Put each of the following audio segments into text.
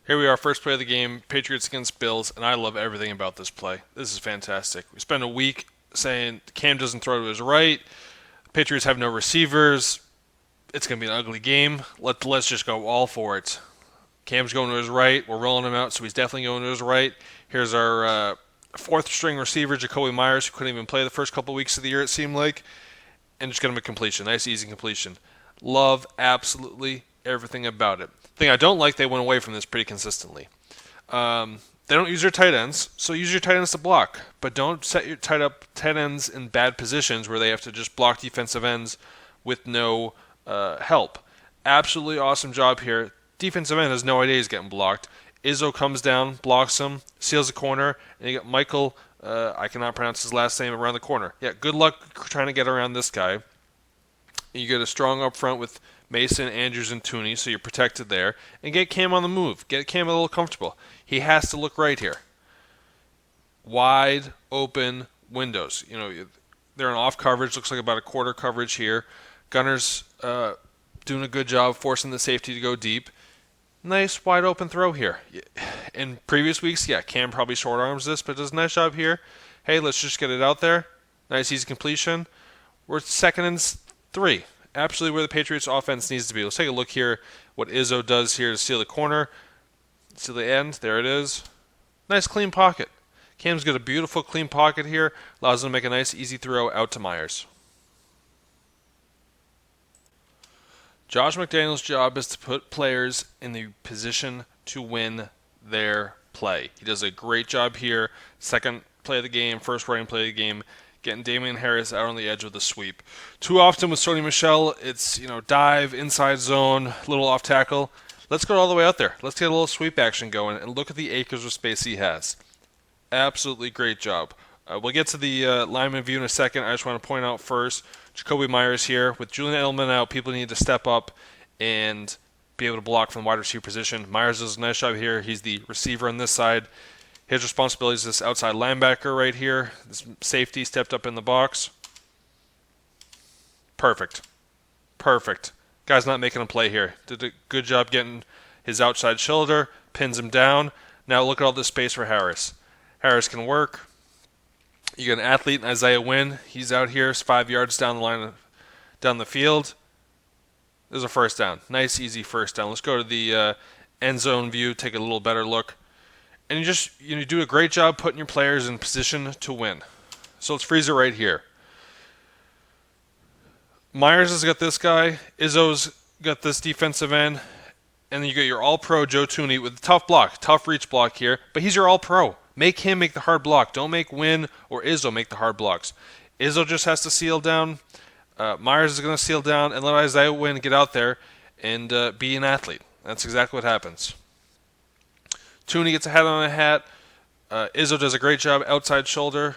Here we are, first play of the game, Patriots against Bills, and I love everything about this play. This is fantastic. We spent a week saying Cam doesn't throw to his right, Patriots have no receivers, it's going to be an ugly game. Let's just go all for it. Cam's going to his right, we're rolling him out, so he's definitely going to his right. Here's our fourth string receiver, Jacoby Myers, who couldn't even play the first couple weeks of the year, it seemed like, and just get him a completion. Nice, easy completion. Love absolutely everything about it. The thing I don't like, they went away from this pretty consistently. They don't use their tight ends, so use your tight ends to block. But don't set your tight ends in bad positions where they have to just block defensive ends with no help. Absolutely awesome job here. Defensive end has no idea he's getting blocked. Izzo comes down, blocks him, seals the corner, and you got Michael, I cannot pronounce his last name, around the corner. Yeah, good luck trying to get around this guy. You get a strong up front with Mason, Andrews, and Tooney, so you're protected there. And get Cam on the move. Get Cam a little comfortable. He has to look right here. Wide open windows. They're in off coverage. Looks like about a quarter coverage here. Gunner's doing a good job forcing the safety to go deep. Nice wide open throw here. In previous weeks, Cam probably short arms this, but does a nice job here. Hey, let's just get it out there. Nice easy completion. We're second and 3. Absolutely where the Patriots offense needs to be. Let's take a look here what Izzo does here to steal the corner. Seal the end. There it is. Nice clean pocket. Cam's got a beautiful clean pocket here. Allows him to make a nice easy throw out to Myers. Josh McDaniels' job is to put players in the position to win their play. He does a great job here. Second play of the game, first running play of the game, getting Damian Harris out on the edge with a sweep. Too often with Sony Michel, it's dive, inside zone, little off tackle. Let's go all the way out there. Let's get a little sweep action going and look at the acres of space he has. Absolutely great job. We'll get to the lineman view in a second. I just want to point out first, Jacoby Myers here. With Julian Edelman out, people need to step up and be able to block from the wide receiver position. Myers does a nice job here. He's the receiver on this side. His responsibility is this outside linebacker right here. This safety stepped up in the box. Perfect. Guy's not making a play here. Did a good job getting his outside shoulder, pins him down. Now look at all this space for Harris. Harris can work. You got an athlete in Isaiah Wynn. He's out here, 5 yards down the line, down the field. There's a first down. Nice, easy first down. Let's go to the end zone view, take a little better look. And you do a great job putting your players in position to win. So let's freeze it right here. Myers has got this guy. Izzo's got this defensive end. And then you got your all-pro Joe Tooney with a tough reach block here. But he's your all-pro. Make him make the hard block. Don't make Wynn or Izzo make the hard blocks. Izzo just has to seal down. Myers is going to seal down and let Isaiah Wynn get out there and be an athlete. That's exactly what happens. Tooney gets a hat on a hat. Izzo does a great job outside shoulder.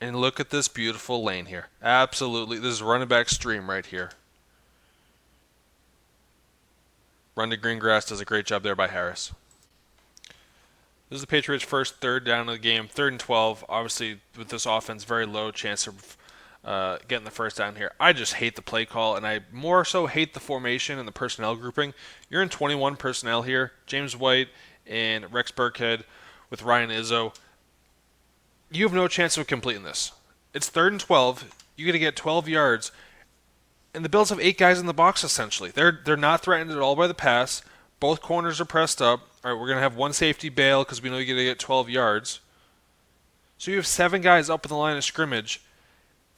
And look at this beautiful lane here. Absolutely. This is running back stream right here. Run to green grass does a great job there by Harris. This is the Patriots' first third down of the game. 3rd and 12. Obviously, with this offense, very low chance of getting the first down here. I just hate the play call, and I more so hate the formation and the personnel grouping. You're in 21 personnel here. James White and Rex Burkhead with Ryan Izzo. You have no chance of completing this. It's 3rd and 12. You're going to get 12 yards. And the Bills have 8 guys in the box, essentially. They're not threatened at all by the pass. Both corners are pressed up. All right, we're going to have one safety bail because we know you're going to get 12 yards. So you have 7 guys up in the line of scrimmage,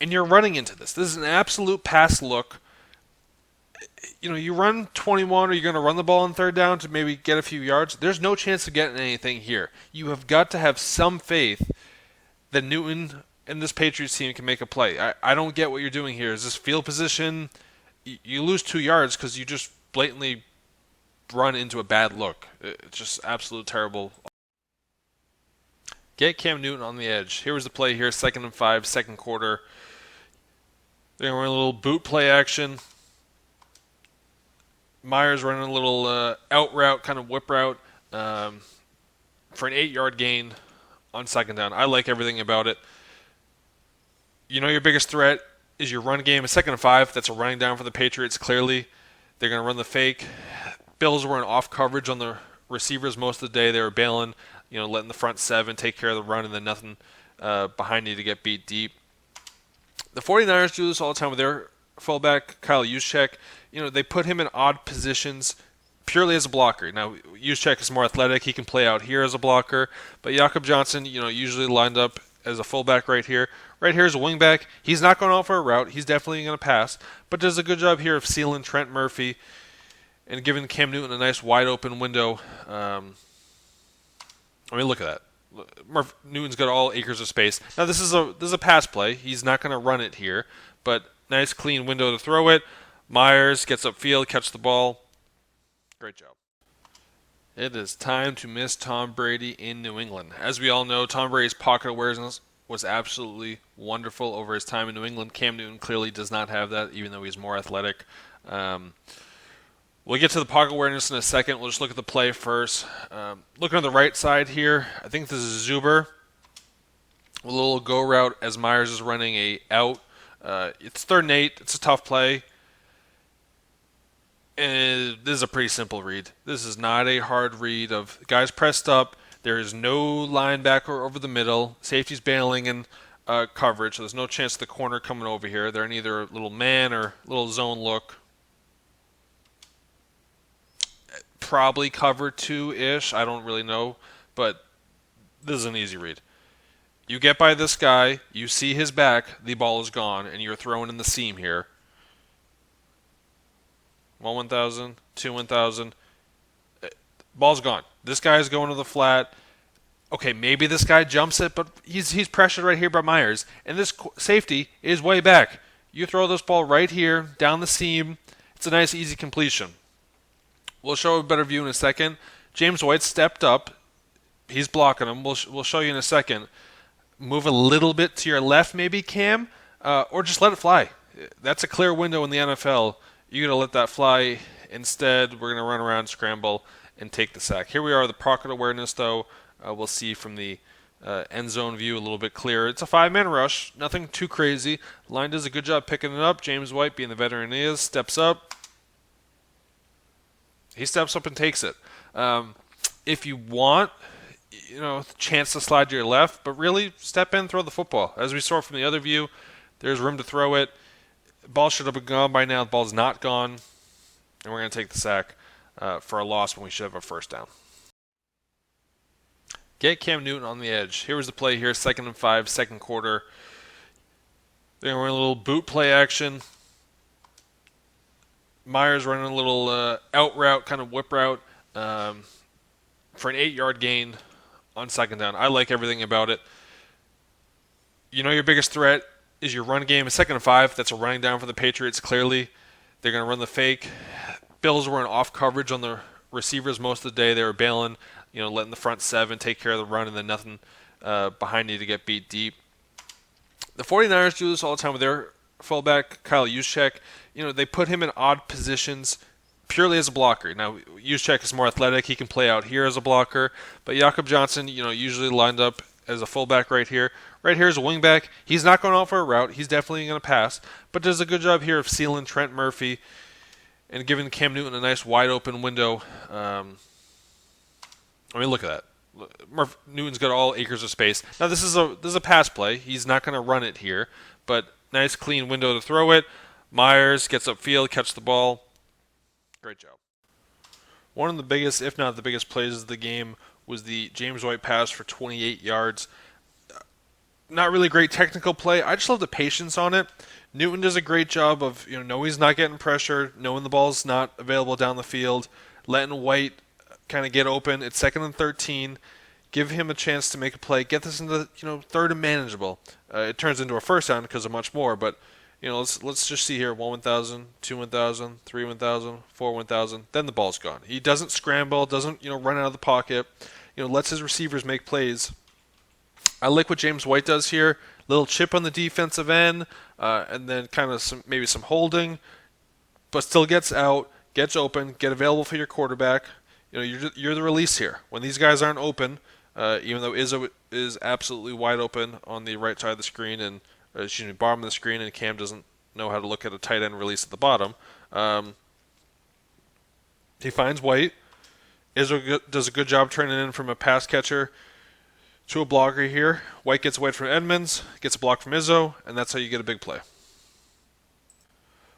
and you're running into this. This is an absolute pass look. You run 21, or you're going to run the ball on 3rd down to maybe get a few yards. There's no chance of getting anything here. You have got to have some faith that Newton and this Patriots team can make a play. I don't get what you're doing here. Is this field position? You lose 2 yards because you just blatantly run into a bad look. It's just absolute terrible. Get Cam Newton on the edge. Here was the play here, 2nd and 5, second quarter. They're going to run a little boot play action. Myers running a little out route, kind of whip route for an 8-yard gain on 2nd down. I like everything about it. Your biggest threat is your run game. A 2nd and 5, that's a running down for the Patriots, clearly. They're going to run the fake. Bills were in off coverage on the receivers most of the day. They were bailing, letting the front seven take care of the run and then nothing behind you to get beat deep. The 49ers do this all the time with their fullback, Kyle Juszczyk. They put him in odd positions purely as a blocker. Now, Juszczyk is more athletic. He can play out here as a blocker. But Jakob Johnson, usually lined up as a fullback right here. Right here is a wingback. He's not going out for a route. He's definitely going to pass. But does a good job here of sealing Trent Murphy and giving Cam Newton a nice wide open window. Look at that. Newton's got all acres of space. Now this is a pass play. He's not going to run it here, but nice clean window to throw it. Myers gets upfield, catch the ball. Great job. It is time to miss Tom Brady in New England. As we all know, Tom Brady's pocket awareness was absolutely wonderful over his time in New England. Cam Newton clearly does not have that, even though he's more athletic. We'll get to the pocket awareness in a second. We'll just look at the play first. Looking on the right side here, I think this is Zuber. A little go route as Myers is running a out. It's 3rd and 8. It's a tough play. And this is a pretty simple read. This is not a hard read of guys pressed up. There is no linebacker over the middle. Safety's bailing in coverage, so there's no chance of the corner coming over here. They're in either little man or little zone look. Probably cover 2-ish. I don't really know, but this is an easy read. You get by this guy, you see his back, the ball is gone, and you're throwing in the seam here. 1,000, 2,000. Ball's gone. This guy is going to the flat. Okay, maybe this guy jumps it, but he's pressured right here by Myers, and this safety is way back. You throw this ball right here, down the seam. It's a nice, easy completion. We'll show a better view in a second. James White stepped up. He's blocking him. We'll show you in a second. Move a little bit to your left, maybe, Cam, or just let it fly. That's a clear window in the NFL. You're going to let that fly. Instead, we're going to run around, scramble, and take the sack. Here we are, the pocket awareness, though. We'll see from the end zone view a little bit clearer. It's a 5-man rush. Nothing too crazy. Line does a good job picking it up. James White, being the veteran he is, steps up. He steps up and takes it. If you want, chance to slide to your left, but really step in, throw the football. As we saw from the other view, there's room to throw it. The ball should have been gone by now. The ball's not gone, and we're going to take the sack for a loss when we should have a first down. Get Cam Newton on the edge. Here was the play here, 2nd and 5, second quarter. They're going to run a little boot play action. Myers running a little out route, kind of whip route for an 8-yard gain on 2nd down. I like everything about it. Your biggest threat is your run game. 2nd and 5, that's a running down for the Patriots, clearly. They're going to run the fake. Bills were in off coverage on the receivers most of the day. They were bailing, letting the front seven take care of the run and then nothing behind you to get beat deep. The 49ers do this all the time with their fullback, Kyle Juszczyk. They put him in odd positions purely as a blocker. Now, Juszczyk is more athletic. He can play out here as a blocker. But Jakob Johnson, usually lined up as a fullback right here. Right here is a wingback. He's not going out for a route. He's definitely going to pass. But does a good job here of sealing Trent Murphy and giving Cam Newton a nice wide open window. Look at that. Newton's got all acres of space. Now this is a pass play. He's not going to run it here, but nice clean window to throw it. Myers gets upfield, catch the ball. Great job. One of the biggest, if not the biggest plays of the game was the James White pass for 28 yards. Not really great technical play. I just love the patience on it. Newton does a great job of, know he's not getting pressure, knowing the ball's not available down the field, letting White kind of get open. It's 2nd and 13. Give him a chance to make a play. Get this into, 3rd and manageable. It turns into a first down because of much more, but let's just see here. 1,000, 2,000, 3,000, 4,000. Then the ball's gone. He doesn't scramble, doesn't run out of the pocket. Lets his receivers make plays. I like what James White does here. Little chip on the defensive end, and then kind of maybe some holding, but still gets out, gets open, get available for your quarterback. You're the release here. When these guys aren't open, even though Izzo is absolutely wide open on the right side of the screen and bottom of the screen, and Cam doesn't know how to look at a tight end release at the bottom. He finds White. Izzo does a good job turning in from a pass catcher to a blocker here. White gets away from Edmonds, gets a block from Izzo, and that's how you get a big play.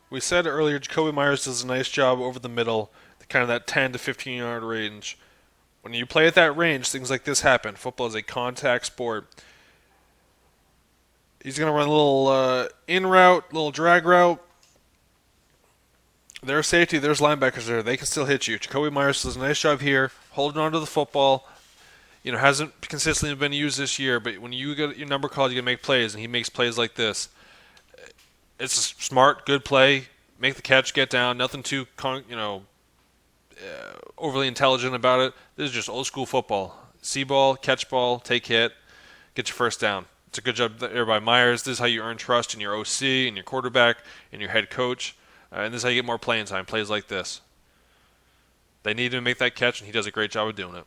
We said earlier Jacoby Myers does a nice job over the middle, kind of that 10 to 15 yard range. When you play at that range, things like this happen. Football is a contact sport. He's going to run a little in route, little drag route. There's safety, there's linebackers there. They can still hit you. Jacoby Myers does a nice job here, holding on to the football. Hasn't consistently been used this year, but when you get your number called, you can make plays, and he makes plays like this. It's a smart, good play. Make the catch, get down. Nothing too, overly intelligent about it. This is just old school football. See ball, catch ball, take hit, get your first down. It's a good job there by Myers. This is how you earn trust in your OC, and your quarterback, and your head coach. And this is how you get more playing time, plays like this. They need him to make that catch, and he does a great job of doing it.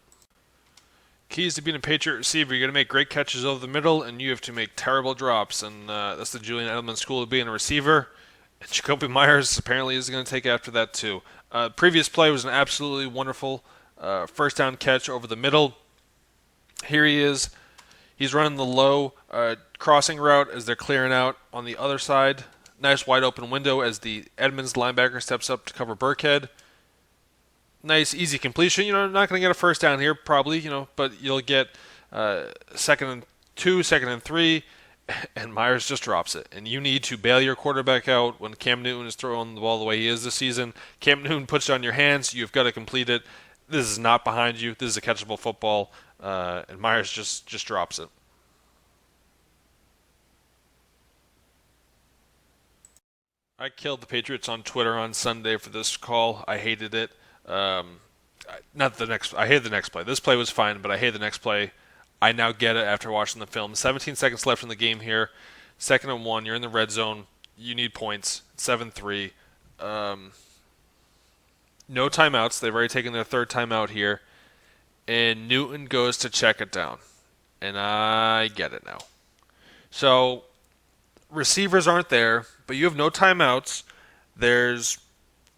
Keys to being a Patriot receiver, you're going to make great catches over the middle, and you have to make terrible drops. And that's the Julian Edelman school of being a receiver. And Jacoby Myers apparently is going to take after that too. Previous play was an absolutely wonderful first down catch over the middle. Here he is. He's running the low crossing route as they're clearing out on the other side. Nice wide open window as the Edmonds linebacker steps up to cover Burkhead. Nice easy completion. Not going to get a first down here probably, but you'll get second and 2, second and 3, and Myers just drops it. And you need to bail your quarterback out when Cam Newton is throwing the ball the way he is this season. Cam Newton puts it on your hands. You've got to complete it. This is not behind you. This is a catchable football, and Myers just drops it. I killed the Patriots on Twitter on Sunday for this call. I hated it. I hated the next play. This play was fine, but I hated the next play. I now get it after watching the film. 17 seconds left in the game here. 2nd and 1. You're in the red zone. You need points. 7-3. No timeouts. They've already taken their third timeout here. And Newton goes to check it down. And I get it now. So, receivers aren't there, but you have no timeouts. There's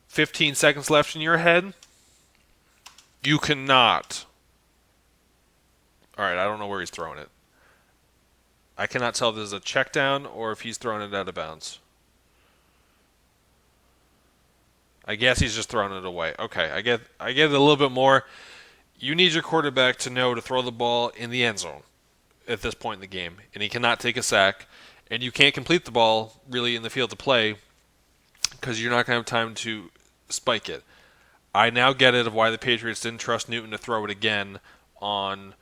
15 seconds left in your head. You cannot. All right, I don't know where he's throwing it. I cannot tell if this is a check down or if he's throwing it out of bounds. I guess he's just throwing it away. Okay, I get it a little bit more. You need your quarterback to know to throw the ball in the end zone at this point in the game, and he cannot take a sack, and you can't complete the ball really in the field to play because you're not going to have time to spike it. I now get it of why the Patriots didn't trust Newton to throw it again on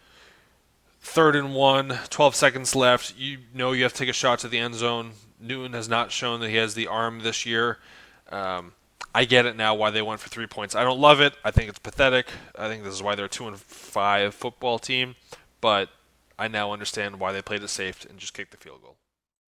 3rd and 1, 12 seconds left. You have to take a shot to the end zone. Newton has not shown that he has the arm this year. I get it now why they went for 3 points. I don't love it. I think it's pathetic. I think this is why they're a 2-5 football team. But I now understand why they played it safe and just kicked the field goal.